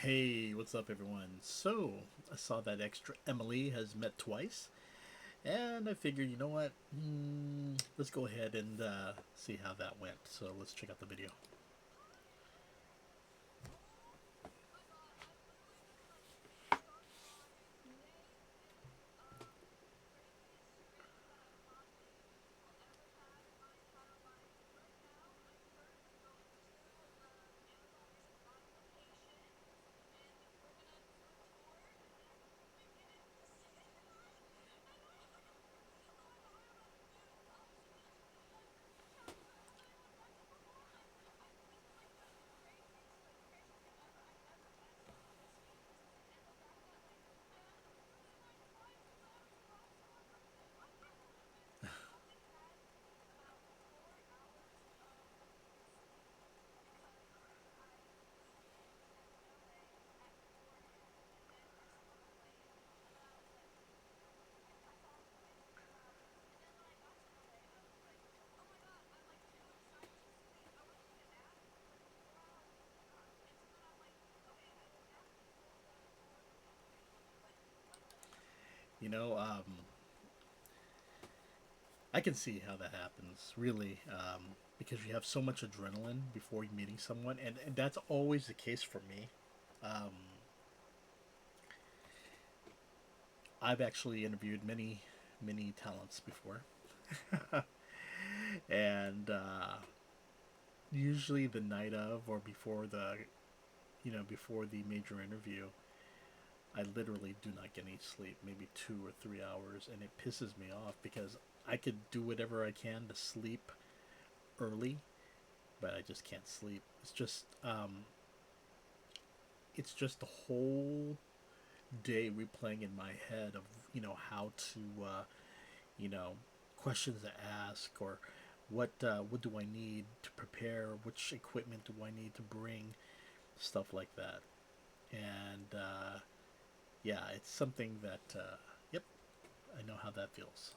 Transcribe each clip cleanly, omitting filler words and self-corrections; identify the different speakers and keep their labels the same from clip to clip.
Speaker 1: Hey, what's up, everyone? So, I saw that Extra Emily has met twice, and I figured, you know what? Let's go ahead and see how that went. So, let's check out the video. You know, I can see how that happens, really, because you have so much adrenaline before you're meeting someone, and that's always the case for me. Um, I've actually interviewed many talents before, and usually the night of or before before the major interview, I literally do not get any sleep, maybe 2 or 3 hours, and it pisses me off because I could do whatever I can to sleep early, but I just can't sleep. It's just the whole day replaying in my head of how to you know questions to ask, or what do I need to prepare, which equipment do I need to bring, stuff like that. And yeah, it's something that yep, I know how that feels.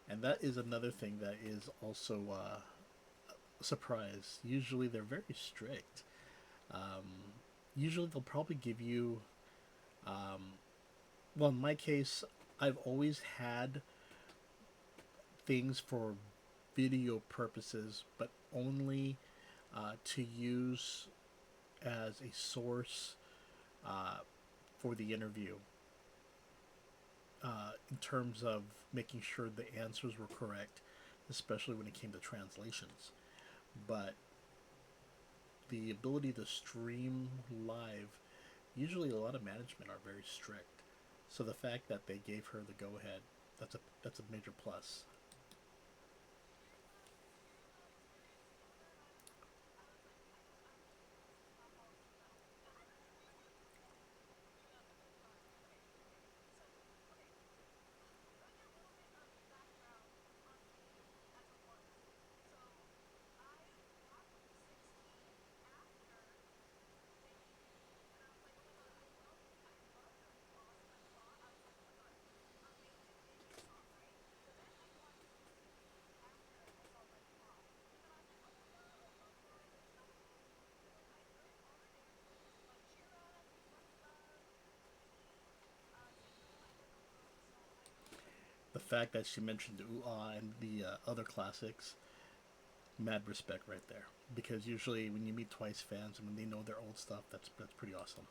Speaker 1: And that is another thing that is also a surprise. Usually they're very strict. Um, Usually they'll probably give you, um, well, in my case, I've always had things for video purposes, but only to use as a source uh, for the interview, in terms of making sure the answers were correct, especially when it came to translations. But the ability to stream live, usually a lot of management are very strict. So the fact that they gave her the go ahead, that's a major plus. The fact that she mentioned Ooh Ah and the other classics, mad respect right there. Because usually when you meet Twice fans and when they know their old stuff, that's pretty awesome.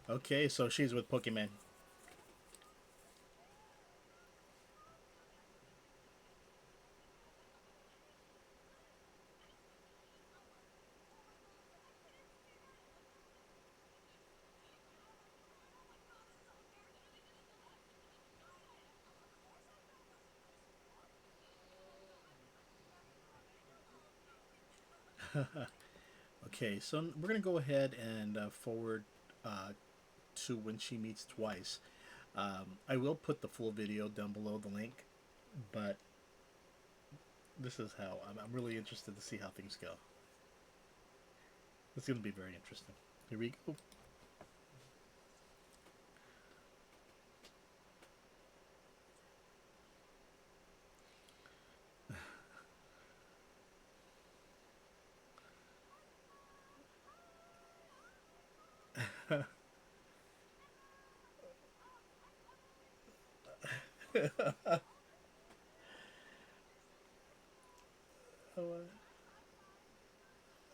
Speaker 1: Okay, so she's with Pokemon. Okay, so we're gonna go ahead and forward uh, to when she meets twice. I will put the full video down below the link, but this is how I'm really interested to see how things go. It's gonna be very interesting. Here we go. Oh,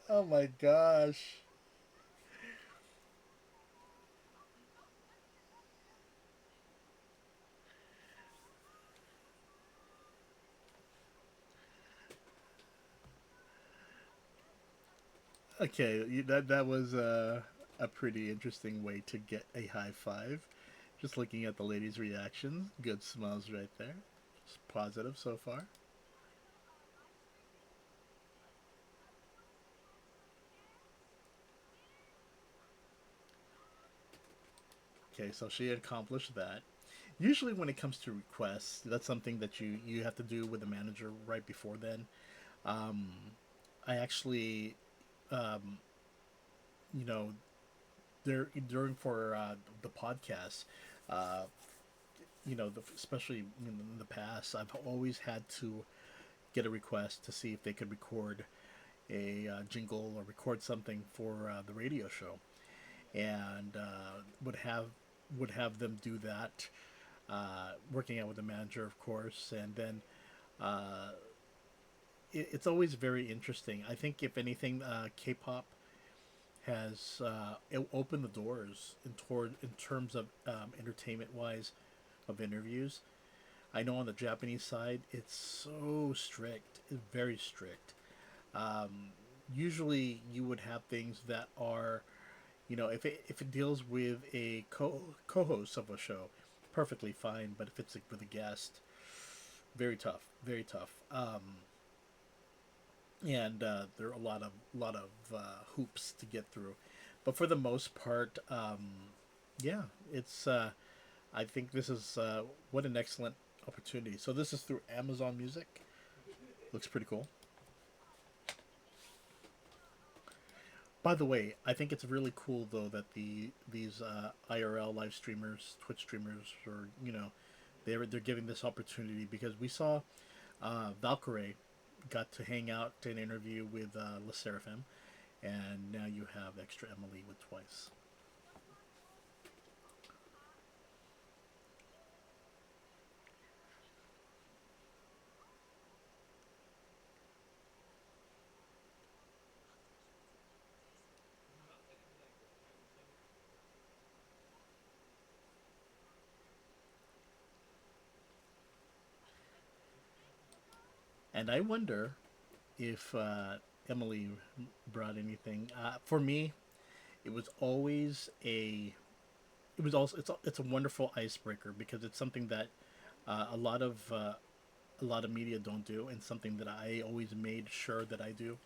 Speaker 1: oh my gosh. Okay, that was a pretty interesting way to get a high five. Just looking at the ladies' reactions, good smiles right there. Just positive so far. Okay, so she accomplished that. Usually, when it comes to requests, that's something that you have to do with the manager right before then. Um, I actually, um, you know, there during for the podcast, uh, especially in the past, I've always had to get a request to see if they could record a jingle or record something for the radio show, and would have them do that, working out with the manager, of course, and then uh, it's always very interesting. I think if anything, K-pop has opened the doors in terms of entertainment wise of interviews. I know on the Japanese side, it's so strict, it's very strict. Usually, you would have things that are, if it deals with a co-host of a show, perfectly fine. But if it's like with a guest, very tough, very tough. And there are a lot of hoops to get through, but for the most part, yeah, it's. I think this is what an excellent opportunity. So this is through Amazon Music. Looks pretty cool. By the way, I think it's really cool though that these IRL live streamers, Twitch streamers, or they're giving this opportunity because we saw Valkyrie got to hang out to an interview with Le Seraphim, and now you have Extra Emily with Twice. And I wonder if Emily brought anything. For me, it was always a. It was also it's a wonderful icebreaker because it's something that a lot of media don't do, and something that I always made sure that I do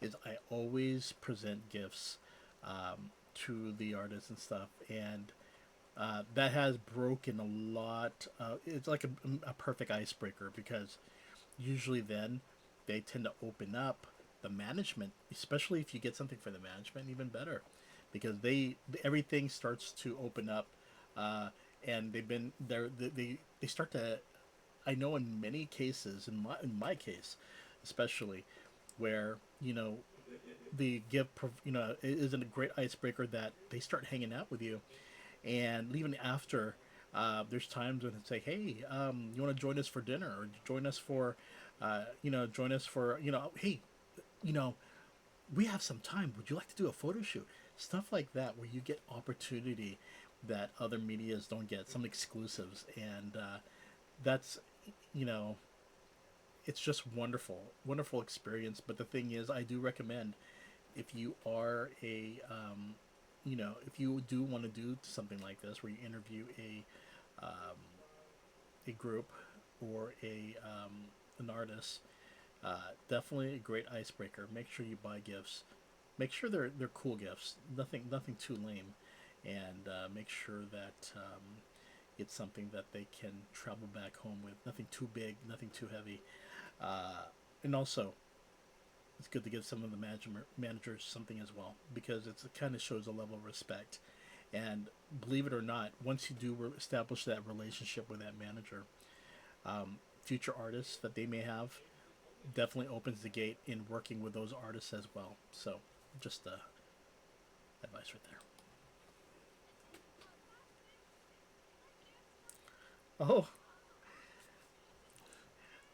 Speaker 1: is I always present gifts to the artists and stuff, and that has broken a lot. It's like a perfect icebreaker because usually then they tend to open up the management, especially if you get something for the management, even better, because they everything starts to open up, uh, and they've been there. They start to. I know in many cases, in my case, especially, where the gift isn't a great icebreaker that they start hanging out with you, and even after, there's times when it's like, hey, you want to join us for dinner or join us for hey, you know we have some time, would you like to do a photo shoot? stuff like that where you get opportunity that other medias don't get, some exclusives, and that's, you know, it's just wonderful experience. But the thing is, I do recommend, if you are if you do want to do something like this, where you interview a group or an artist, definitely a great icebreaker. Make sure you buy gifts. Make sure they're cool gifts. Nothing too lame, and make sure that it's something that they can travel back home with. Nothing too big, nothing too heavy, and also it's good to give some of the managers something as well, because it kind of shows a level of respect. And believe it or not, once you do establish that relationship with that manager, future artists that they may have definitely opens the gate in working with those artists as well. So, just advice right there. Oh,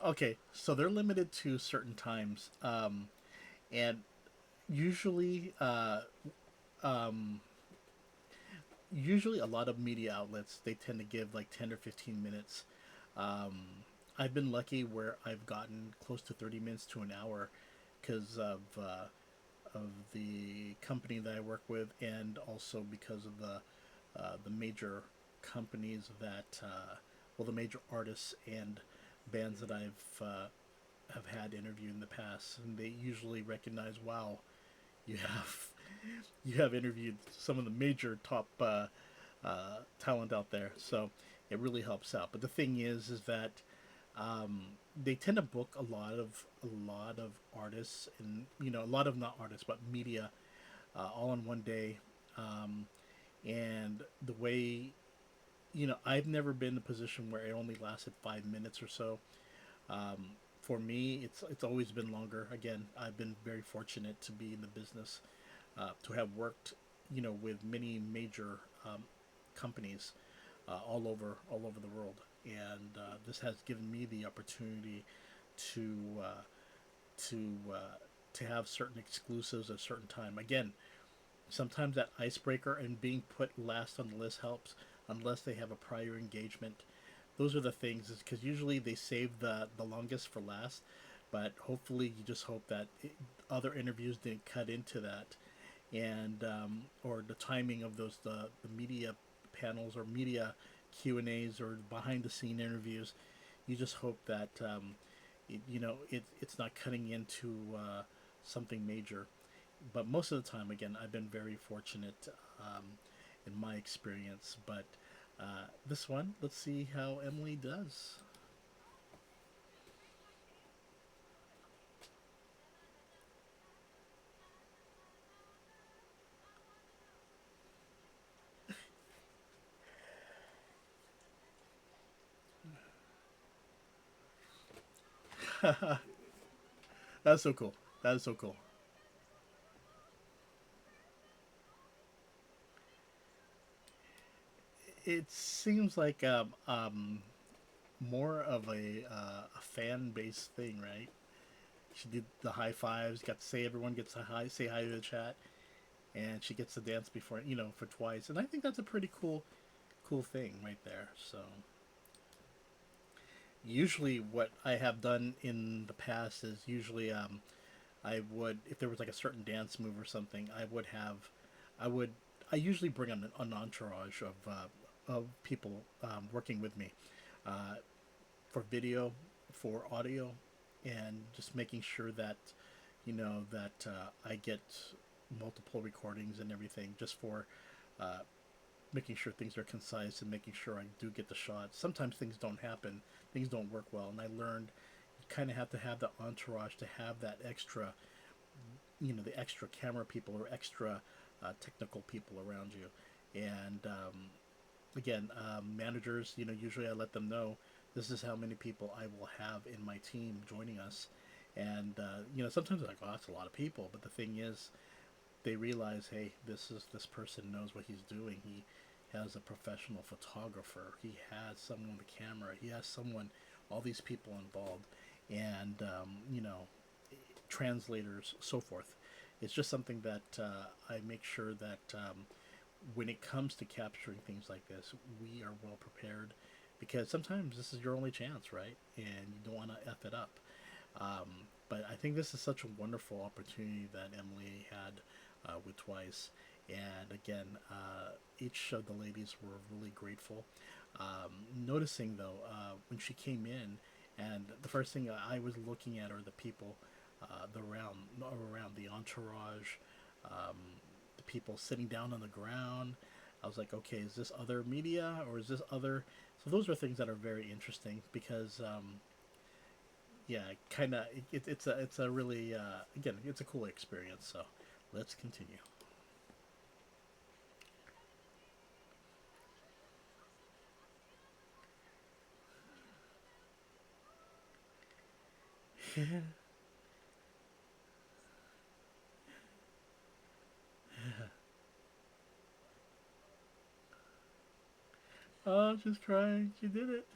Speaker 1: okay. So they're limited to certain times, and usually, usually a lot of media outlets, they tend to give like 10 or 15 minutes. I've been lucky where I've gotten close to 30 minutes to an hour because of the company that I work with, and also because of the major companies that well, the major artists and bands that I've have had interviewed in the past, and they usually recognize, wow, you have you have interviewed some of the major top talent out there, so it really helps out. But the thing is that um, they tend to book a lot of artists, and a lot of, not artists but media, all in one day. Um, and the way, I've never been in a position where it only lasted 5 minutes or so. For me, it's always been longer. Again, I've been very fortunate to be in the business, to have worked, with many major companies all over the world, and this has given me the opportunity to uh, to uh, to have certain exclusives at a certain time. Again, sometimes that icebreaker and being put last on the list helps, unless they have a prior engagement. Those are the things, is because usually they save the longest for last, but hopefully you just hope that other interviews didn't cut into that, and or the timing of the media panels or media Q&As or behind the scene interviews. You just hope that it's not cutting into something major. But most of the time, again, I've been very fortunate in my experience. But this one, let's see how Emily does. That's so cool. That is so cool. It seems like more of a fan based thing, right? She did the high fives, got to say, everyone gets to say hi to the chat, and she gets to dance before, for twice. And I think that's a pretty cool thing right there. So usually, what I have done in the past is usually I would, if there was like a certain dance move or something, I would, I usually bring an entourage of people working with me, uh, for video, for audio, and just making sure that I get multiple recordings and everything, just for uh, making sure things are concise and making sure I do get the shots. Sometimes things don't happen, things don't work well, and I learned you kind of have to have the entourage to have that extra, the extra camera people or extra technical people around you. And again, managers, usually I let them know this is how many people I will have in my team joining us. And sometimes they're like, oh, that's a lot of people. But the thing is, they realize, hey, this person knows what he's doing. He has a professional photographer. He has someone with a camera. He has someone, all these people involved, and translators, so forth. It's just something that I make sure that when it comes to capturing things like this, we are well prepared because sometimes this is your only chance, right? And you don't want to f it up. But I think this is such a wonderful opportunity that Emily had with Twice. And again, each of the ladies were really grateful. Noticing though, when she came in, and the first thing I was looking at are the people, around the entourage, um, the people sitting down on the ground. I was like, okay, is this other media or is this other? So those are things that are very interesting because yeah, kind of it's a really again it's a cool experience. So let's continue. Oh, just crying. She did it.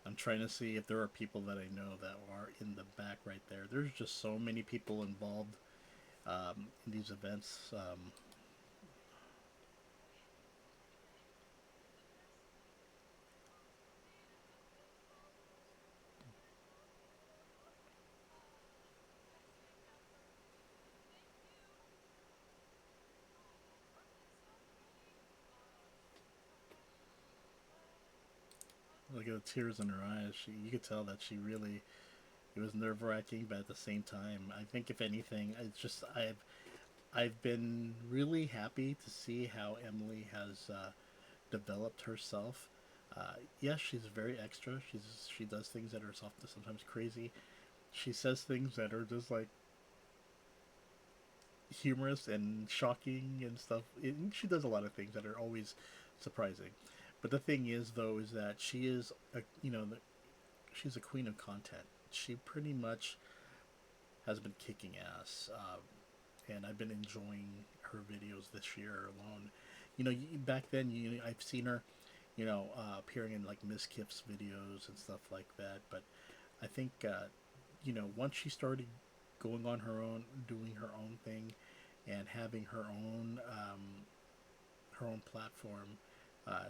Speaker 1: I'm trying to see if there are people that I know that are in the back right there. There's just so many people involved in these events. Look at the tears in her eyes. You could tell that she really it was nerve wracking, but at the same time, I think if anything, it's just I've been really happy to see how Emily has developed herself. Yes, she's very extra. She does things that are sometimes crazy. She says things that are just like humorous and shocking and stuff. She does a lot of things that are always surprising. But the thing is, though, is that she is a she's a queen of content. She pretty much has been kicking ass, and I've been enjoying her videos this year alone. Back then, I've seen her, appearing in like Miss Kiff's videos and stuff like that. But I think, once she started going on her own, doing her own thing, and having her own platform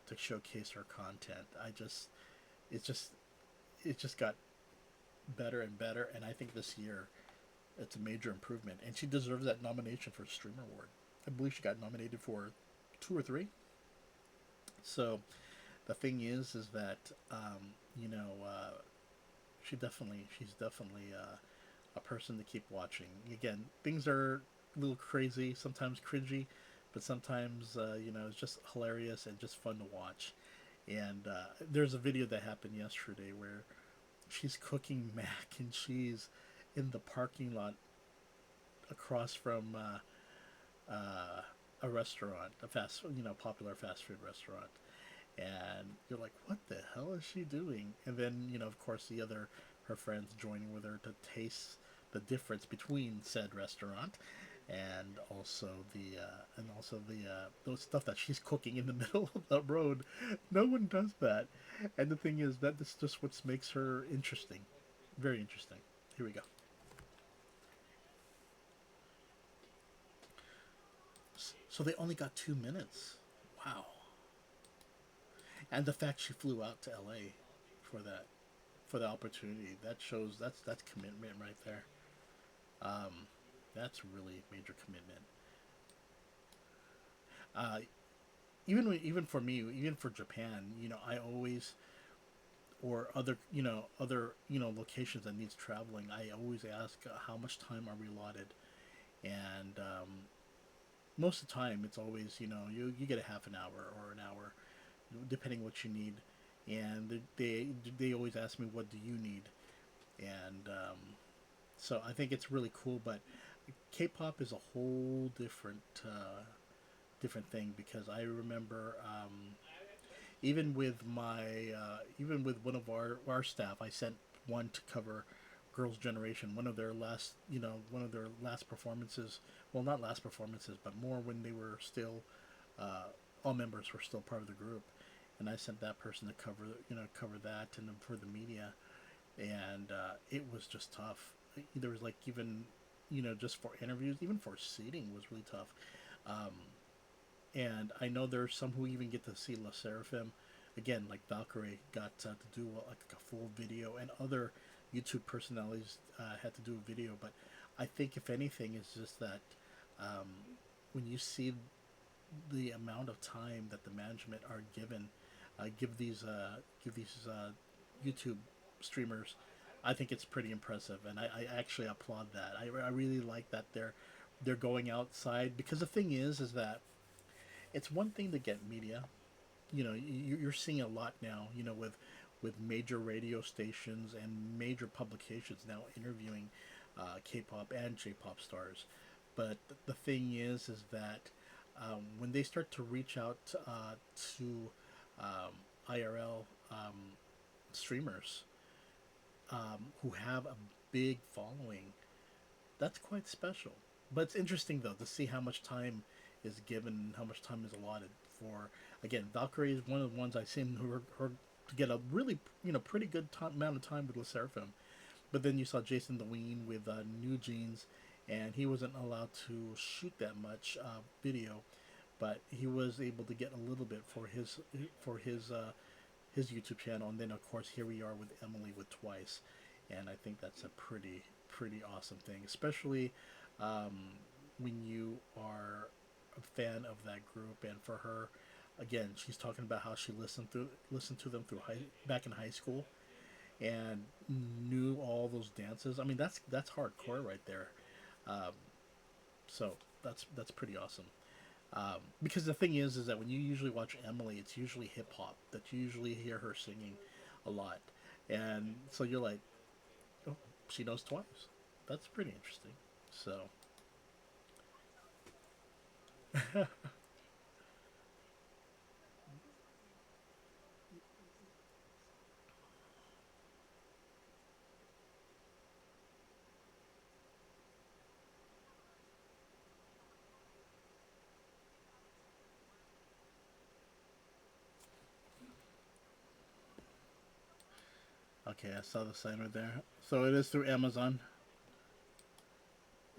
Speaker 1: to showcase her content, it's just it just got better and better. And I think this year it's a major improvement, and she deserves that nomination for Streamer Award. I believe she got nominated for two or three. So the thing is that you know she's definitely a person to keep watching. Again, things are a little crazy, sometimes cringy, but sometimes it's just hilarious and just fun to watch. And there's a video that happened yesterday where she's cooking mac and cheese in the parking lot across from a restaurant, a popular fast food restaurant. And you're like, what the hell is she doing? And then, of course, her friends joining with her to taste the difference between said restaurant and also the those stuff that she's cooking in the middle of the road. No one does that. And the thing is that this is just what makes her interesting. Very interesting. Here we go. So they only got 2 minutes. Wow. And the fact she flew out to LA for that for the opportunity, that shows that's commitment right there. Um, that's really major commitment. Uh, even for me, even for Japan, I always or other locations that needs traveling, I always ask how much time are we allotted, and most of the time it's always you get a half an hour or an hour, depending what you need, and they always ask me what do you need, and so I think it's really cool. But K-pop is a whole different thing because I remember even with one of our staff, I sent one to cover Girls' Generation, one of their last performances. Well, not last performances, but more when they were still, uh, all members were still part of the group. And I sent that person to cover that and for the media, and it was just tough. There was like even, just for interviews, even for seating was really tough. Um, and I know there's some who even get to see La Seraphim. Again, like Valkyrie got to do like a full video, and other YouTube personalities had to do a video. But I think if anything, is just that um, when you see the amount of time that the management are given, give these YouTube streamers, I think it's pretty impressive, and I actually applaud that. I really like that they're going outside, because the thing is that it's one thing to get media. You're seeing a lot now. With major radio stations and major publications now interviewing K-pop and J-pop stars. But the thing is that when they start to reach out to IRL streamers who have a big following, that's quite special. But it's interesting though to see how much time is given, how much time is allotted for. Again, Valkyrie is one of the ones I seen her to get a really pretty good amount of time with Le Seraphim. But then you saw Jason Deween with New Jeans, and he wasn't allowed to shoot that much video, but he was able to get a little bit for his YouTube channel. And then of course here we are with Emily with Twice, and I think that's a pretty awesome thing, especially when you are a fan of that group. And for her, again, she's talking about how she listened to them back in high school, and knew all those dances. I mean, that's hardcore right there. Um, so that's pretty awesome. Because the thing is that when you usually watch Emily, it's usually hip hop that you usually hear her singing a lot, and so you're like, oh, she knows Twice. That's pretty interesting. So okay, I saw the sign right there. So it is through Amazon,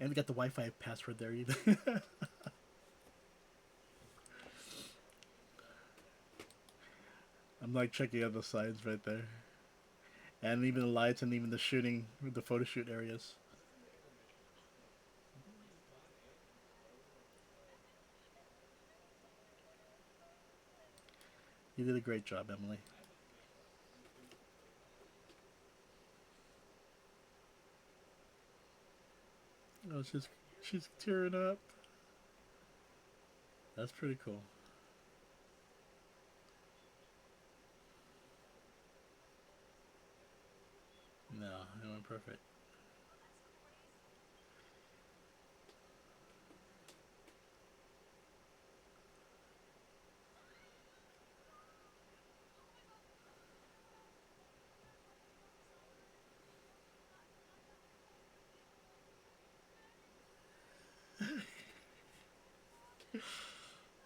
Speaker 1: and we got the Wi-Fi password there either. I'm like checking out the signs right there, and even the lights, and even the shooting, the photo shoot areas. You did a great job, Emily. Oh, she's tearing up. That's pretty cool. No, it went perfect.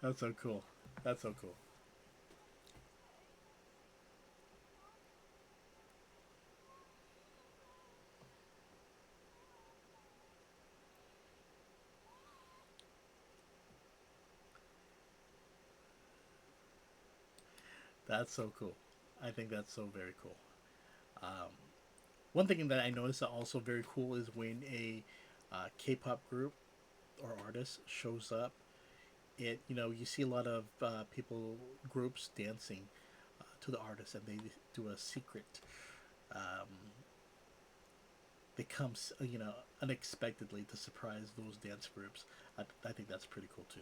Speaker 1: That's so cool. That's so cool. That's so cool. I think that's so very cool. Um, One thing that I noticed that also very cool is when a K-pop group or artist shows up. You see a lot of people groups dancing to the artist, and they do a secret. Um, they come unexpectedly to surprise those dance groups. I think that's pretty cool too.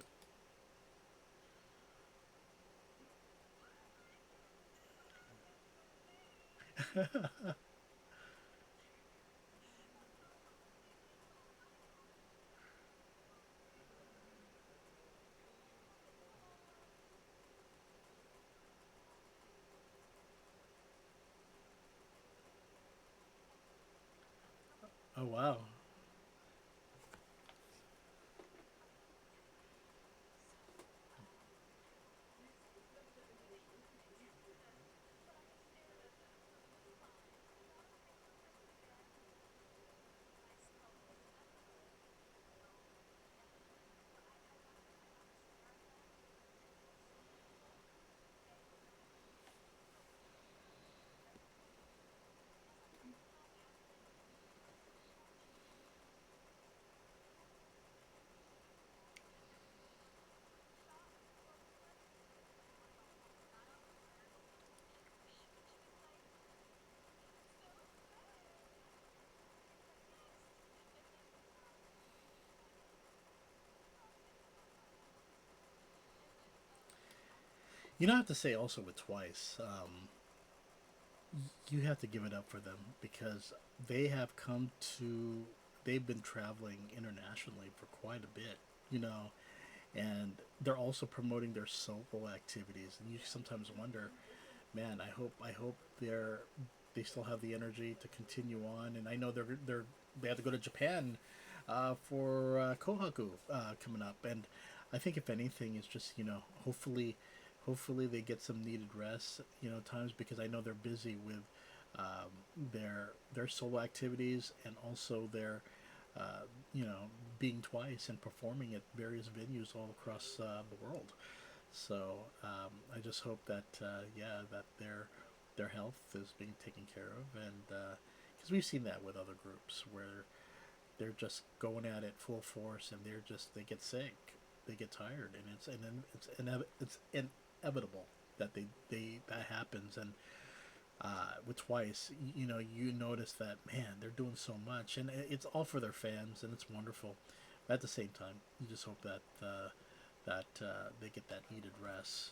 Speaker 1: Oh wow. You don't have to say also with twice. You have to give it up for them because they have come to. They've been traveling internationally for quite a bit, you know, and they're also promoting their solo activities. And you sometimes wonder, man, I hope they still have the energy to continue on. And I know they have to go to Japan for Kohaku coming up, and I think if anything is just hopefully they get some needed rest, times because I know they're busy with their solo activities and also their uh, you know being twice and performing at various venues all across the world. So I just hope that that their health is being taken care of, and because we've seen that with other groups where they're just going at it full force, and they get sick, they get tired, and it's inevitable that that happens. And with twice, you notice that, man, they're doing so much, and it's all for their fans, and it's wonderful. But at the same time, you just hope that they get that needed rest.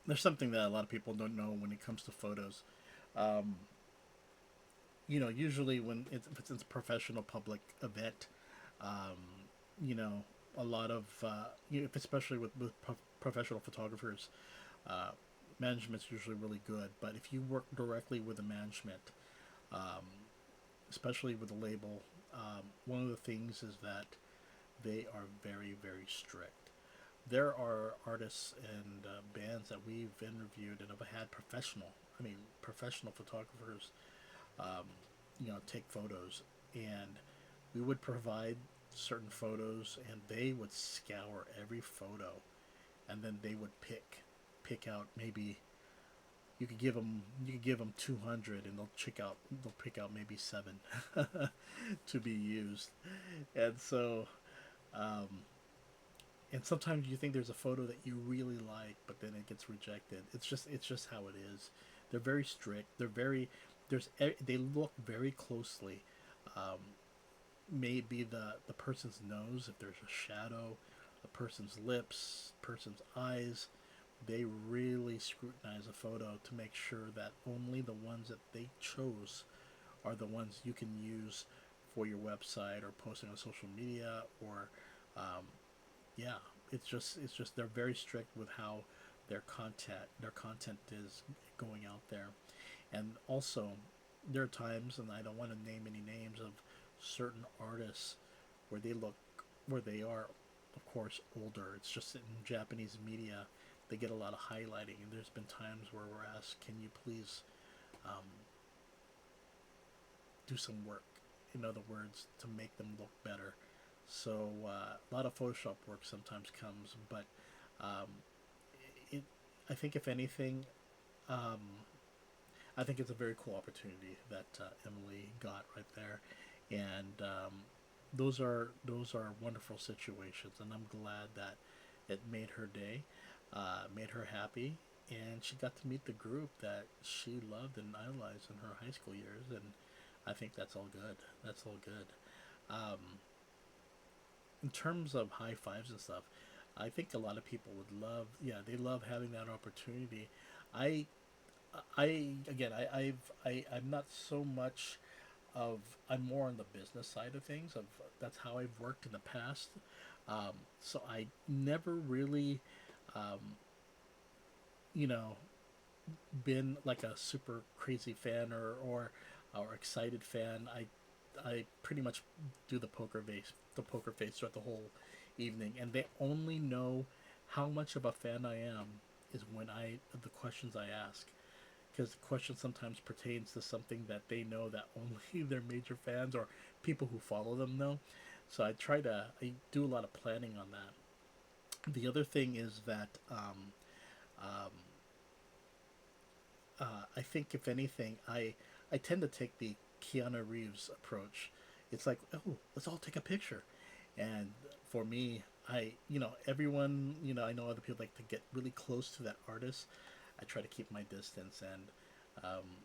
Speaker 1: There's something that a lot of people don't know when it comes to photos. Um, Usually when if it's a professional public event, um, you know, a lot of especially with professional photographers, uh, management's usually really good. But if you work directly with the management, um, especially with the label, one of the things is that they are very very strict. There are artists and bands that we've interviewed and have had professional photographers, um, take photos, and we would provide certain photos, and they would scour every photo, and then they would pick out maybe you could give them 200, and they'll pick out maybe seven to be used, and so um, and sometimes you think there's a photo that you really like, but then it gets rejected. It's just how it is. They're very strict. They look very closely. Um, Maybe the person's nose, if there's a shadow, a person's lips, person's eyes. They really scrutinize a photo to make sure that only the ones that they chose are the ones you can use for your website or posting on social media or um, yeah, it's just they're very strict with how their content is going out there. And also there are times, and I don't want to name any names of certain artists where they are, of course, older. It's just in Japanese media they get a lot of highlighting, and there's been times where we're asked, can you please um, do some work, in other words, to make them look better. So a lot of Photoshop work sometimes comes, but um, it, I think if anything, um, I think it's a very cool opportunity that Emily got right there, and those are wonderful situations, and I'm glad that It made her day, made her happy, and she got to meet the group that she loved and idolized in her high school years. And I think that's all good. That's all good. Um, in terms of high fives and stuff, I think a lot of people would love. Yeah, they love having that opportunity. I, I'm not so much of. I'm more on the business side of things. Of That's how I've worked in the past. So I never really, um, you know, been like a super crazy fan or excited fan. I pretty much do the poker face throughout the whole evening, and they only know how much of a fan I am is when I the questions I ask, because the question sometimes pertains to something that they know that only their major fans or people who follow them know. So I do a lot of planning on that. The other thing is that um, I think if anything, I tend to take the Keanu Reeves approach. It's like, oh, let's all take a picture, and for me, everyone, I know other people like to get really close to that artist. I try to keep my distance, and um,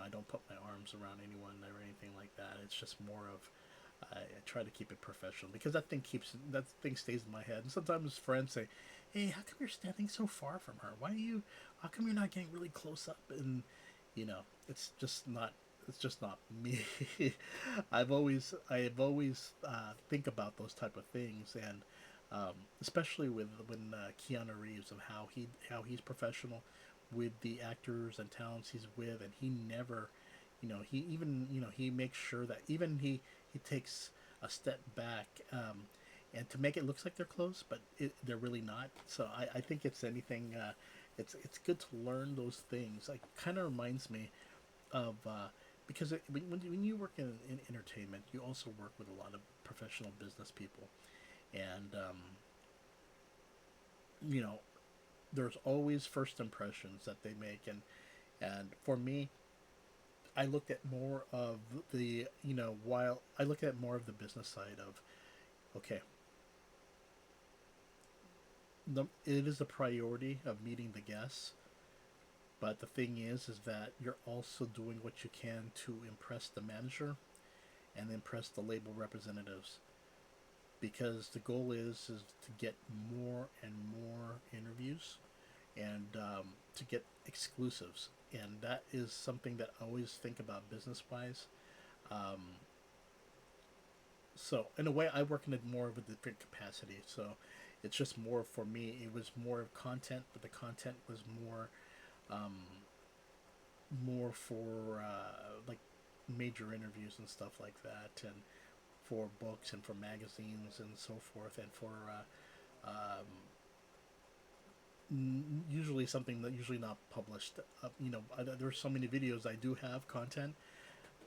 Speaker 1: I don't put my arms around anyone or anything like that. It's just more of I try to keep it professional because that thing stays in my head. And sometimes friends say, "Hey, how come you're standing so far from her? Why are you? How come you're not getting really close up?" And it's just not. It's just not me. I've always think about those type of things, and especially with when Keanu Reeves of how he's professional with the actors and talents he's with, and he never, he even he makes sure that even he takes a step back, and to make it look like they're close, but they're really not. So I think it's anything. It's good to learn those things. Like, kind of reminds me of because when you work in entertainment, you also work with a lot of professional business people, and you know there's always first impressions that they make, and for me, I looked at more of the while I look at more of the business side of, okay, it is a priority of meeting the guests, but the thing is that you're also doing what you can to impress the manager and impress the label representatives, because the goal is to get more and more interviews, and to get exclusives, and that is something that I always think about business wise. um, so in a way, I work in a more of a different capacity, so it's just more for me, it was more of content, but the content was um, more for like major interviews and stuff like that, and for books and for magazines and so forth, and for usually something that usually not published. There's so many videos I do have content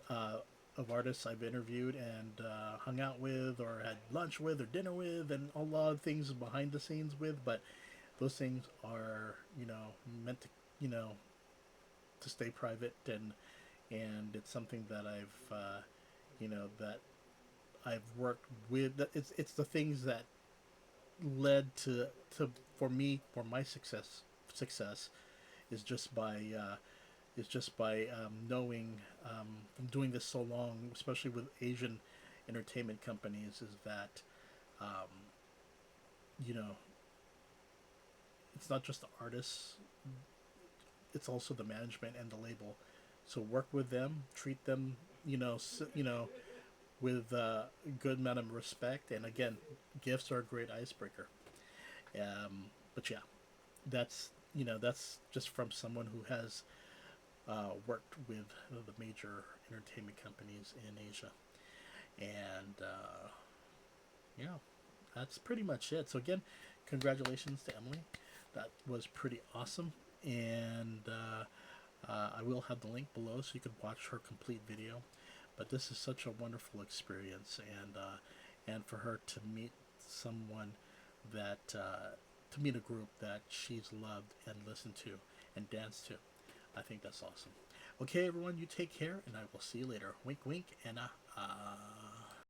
Speaker 1: uh, of artists I've interviewed and hung out with, or had lunch with, or dinner with, and a lot of things behind the scenes with. But those things are, meant to, you know, to stay private, and it's something that that I've worked with. It's the things that led to for me, for my success is just by knowing, from doing this so long, especially with Asian entertainment companies, is that um, you know it's not just the artists, it's also the management and the label. So work with them, treat them, with a good amount of respect. And again, gifts are a great icebreaker. But yeah, that's just from someone who has worked with the major entertainment companies in Asia. And yeah, that's pretty much it. So again, congratulations to Emily. That was pretty awesome. And I will have the link below so you could watch her complete video. But this is such a wonderful experience, and for her to meet someone to meet a group that she's loved and listened to and danced to, I think that's awesome. Okay, everyone, you take care, and I will see you later. Wink, wink, and